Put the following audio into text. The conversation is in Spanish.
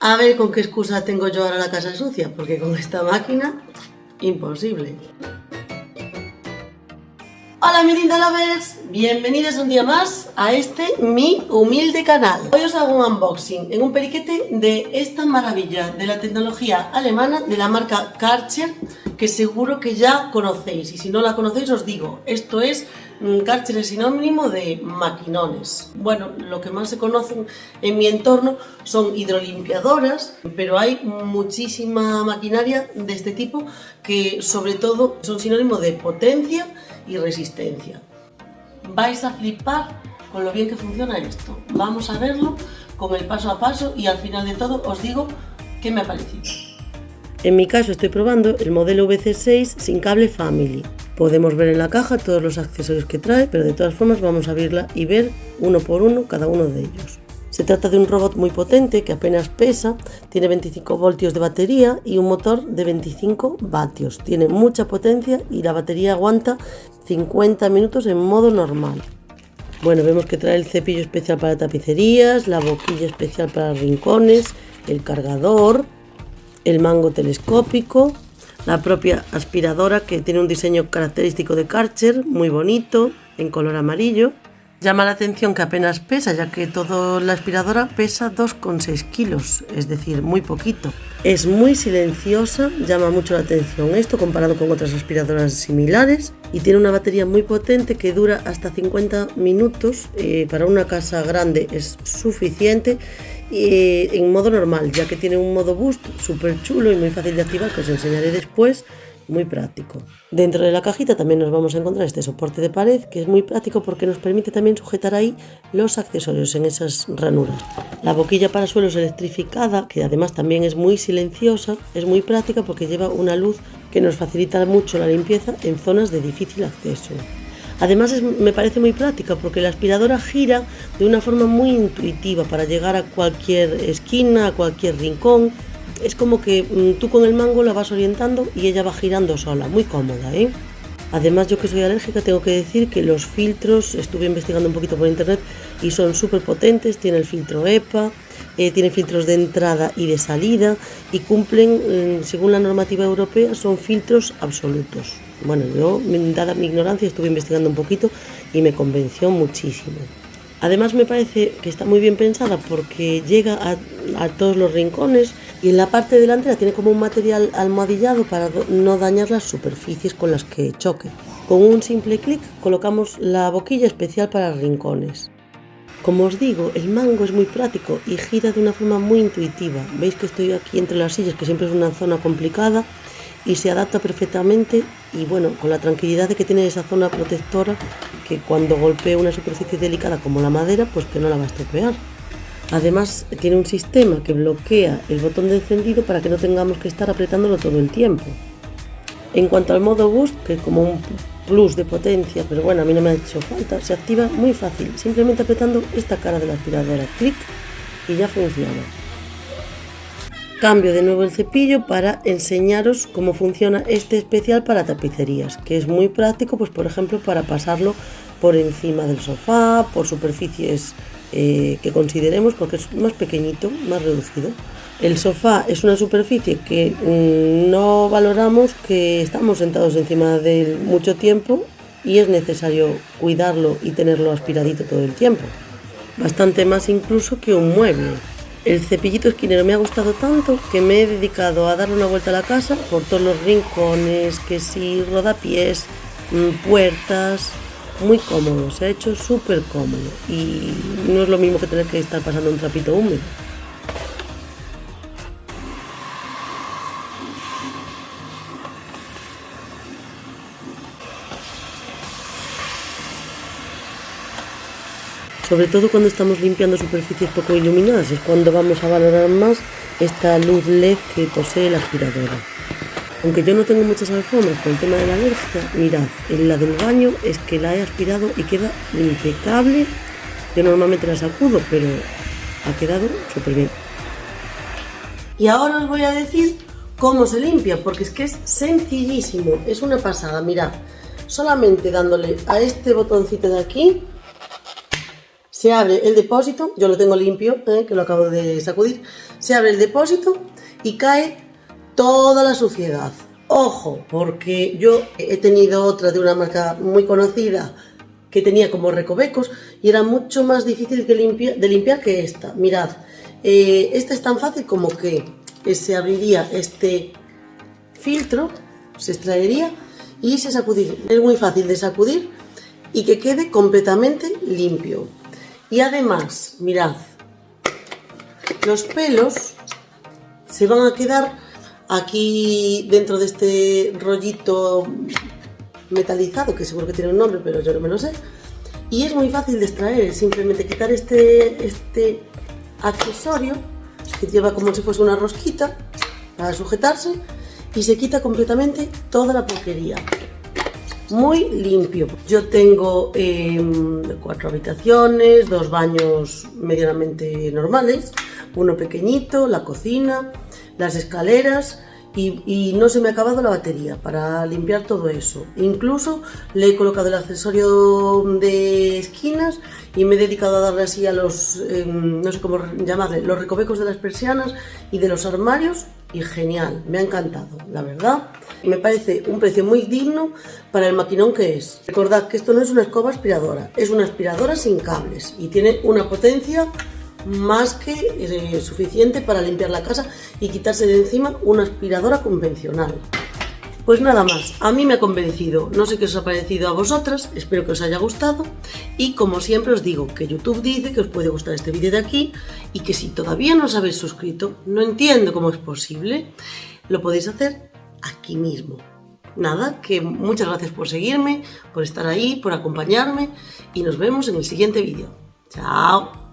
A ver con qué excusa tengo yo ahora la casa sucia, porque con esta máquina, imposible. Hola mi linda lovers, bienvenidos un día más a mi humilde canal. Hoy os hago un unboxing en un periquete de esta maravilla de la tecnología alemana de la marca Karcher, que seguro que ya conocéis, y si no la conocéis os digo, esto es Karcher es sinónimo de maquinones. Bueno, lo que más se conocen en mi entorno son hidrolimpiadoras, pero hay muchísima maquinaria de este tipo que sobre todo son sinónimo de potencia y resistencia. Vais a flipar con lo bien que funciona esto. Vamos a verlo con el paso a paso y al final de todo os digo qué me ha parecido. En mi caso estoy probando el modelo VC6 sin cable Family. Podemos ver en la caja todos los accesorios que trae, pero de todas formas vamos a abrirla y ver uno por uno cada uno de ellos. Se trata de un robot muy potente que apenas pesa, tiene 25 voltios de batería y un motor de 25 vatios. Tiene mucha potencia y la batería aguanta 50 minutos en modo normal. Bueno, vemos que trae el cepillo especial para tapicerías, la boquilla especial para rincones, el cargador, el mango telescópico, la propia aspiradora que tiene un diseño característico de Karcher, muy bonito, en color amarillo. Llama la atención que apenas pesa, ya que toda la aspiradora pesa 2,6 kilos, es decir, muy poquito. Es muy silenciosa, llama mucho la atención esto comparado con otras aspiradoras similares y tiene una batería muy potente que dura hasta 50 minutos, para una casa grande es suficiente en modo normal, ya que tiene un modo boost súper chulo y muy fácil de activar que os enseñaré después. Muy práctico. Dentro de la cajita también nos vamos a encontrar este soporte de pared que es muy práctico porque nos permite también sujetar ahí los accesorios en esas ranuras. La boquilla para suelos electrificada, que además también es muy silenciosa, es muy práctica porque lleva una luz que nos facilita mucho la limpieza en zonas de difícil acceso. Además me parece muy práctica porque la aspiradora gira de una forma muy intuitiva para llegar a cualquier esquina, a cualquier rincón. Es como que tú con el mango la vas orientando y ella va girando sola, muy cómoda, ¿eh? Además, yo que soy alérgica tengo que decir que los filtros, estuve investigando un poquito por internet y son súper potentes. Tiene el filtro EPA, tiene filtros de entrada y de salida y cumplen, según la normativa europea, son filtros absolutos. Bueno, yo, dada mi ignorancia, estuve investigando un poquito y me convenció muchísimo. Además me parece que está muy bien pensada porque llega a todos los rincones y en la parte delantera tiene como un material almohadillado para no dañar las superficies con las que choque. Con un simple clic colocamos la boquilla especial para rincones. Como os digo, el mango es muy práctico y gira de una forma muy intuitiva. Veis que estoy aquí entre las sillas, que siempre es una zona complicada, y se adapta perfectamente y bueno, con la tranquilidad de que tiene esa zona protectora que cuando golpee una superficie delicada como la madera, pues que no la va a estropear. Además tiene un sistema que bloquea el botón de encendido para que no tengamos que estar apretándolo todo el tiempo. En cuanto al modo boost, que es como un plus de potencia, pero bueno, a mí no me ha hecho falta, se activa muy fácil, simplemente apretando esta cara de la aspiradora, clic y ya funciona. Cambio de nuevo el cepillo para enseñaros cómo funciona este especial para tapicerías, que es muy práctico, pues por ejemplo para pasarlo por encima del sofá, por superficies que consideremos, porque es más pequeñito, más reducido. El sofá es una superficie que no valoramos, que estamos sentados encima de él mucho tiempo y es necesario cuidarlo y tenerlo aspiradito todo el tiempo, bastante más incluso que un mueble. El cepillito esquinero me ha gustado tanto que me he dedicado a darle una vuelta a la casa por todos los rincones, que si rodapiés, puertas, muy cómodo, se ha hecho súper cómodo y no es lo mismo que tener que estar pasando un trapito húmedo. Sobre todo cuando estamos limpiando superficies poco iluminadas, es cuando vamos a valorar más esta luz LED que posee la aspiradora. Aunque yo no tengo muchas alfombras por el tema de la alergia, mirad, en la del baño es que la he aspirado y queda impecable. Yo normalmente la sacudo, pero ha quedado súper bien. Y ahora os voy a decir cómo se limpia, porque es que es sencillísimo, es una pasada, mirad. Solamente dándole a este botoncito de aquí, se abre el depósito, yo lo tengo limpio, que lo acabo de sacudir, se abre el depósito y cae toda la suciedad. Ojo, porque yo he tenido otra de una marca muy conocida que tenía como recovecos y era mucho más difícil de limpiar que esta. Mirad, esta es tan fácil como que se abriría este filtro, se extraería y se sacudiría. Es muy fácil de sacudir y que quede completamente limpio. Y además, mirad, los pelos se van a quedar aquí dentro de este rollito metalizado, que seguro que tiene un nombre, pero yo no me lo sé. Y es muy fácil de extraer, es simplemente quitar este accesorio que lleva como si fuese una rosquita para sujetarse y se quita completamente toda la porquería. Muy limpio. Yo tengo 4 habitaciones, 2 baños medianamente normales, uno pequeñito, la cocina, las escaleras y no se me ha acabado la batería para limpiar todo eso. Incluso le he colocado el accesorio de esquinas y me he dedicado a darle así a los, no sé cómo llamarle, los recovecos de las persianas y de los armarios y genial, me ha encantado, la verdad. Me parece un precio muy digno para el maquinón que es. Recordad que esto no es una escoba aspiradora, es una aspiradora sin cables y tiene una potencia más que suficiente para limpiar la casa y quitarse de encima una aspiradora convencional. Pues nada más, a mí me ha convencido, no sé qué os ha parecido a vosotras, espero que os haya gustado y como siempre os digo que YouTube dice que os puede gustar este vídeo de aquí y que si todavía no os habéis suscrito, no entiendo cómo es posible, lo podéis hacer aquí mismo. Nada, que muchas gracias por seguirme, por estar ahí, por acompañarme y nos vemos en el siguiente vídeo. ¡Chao!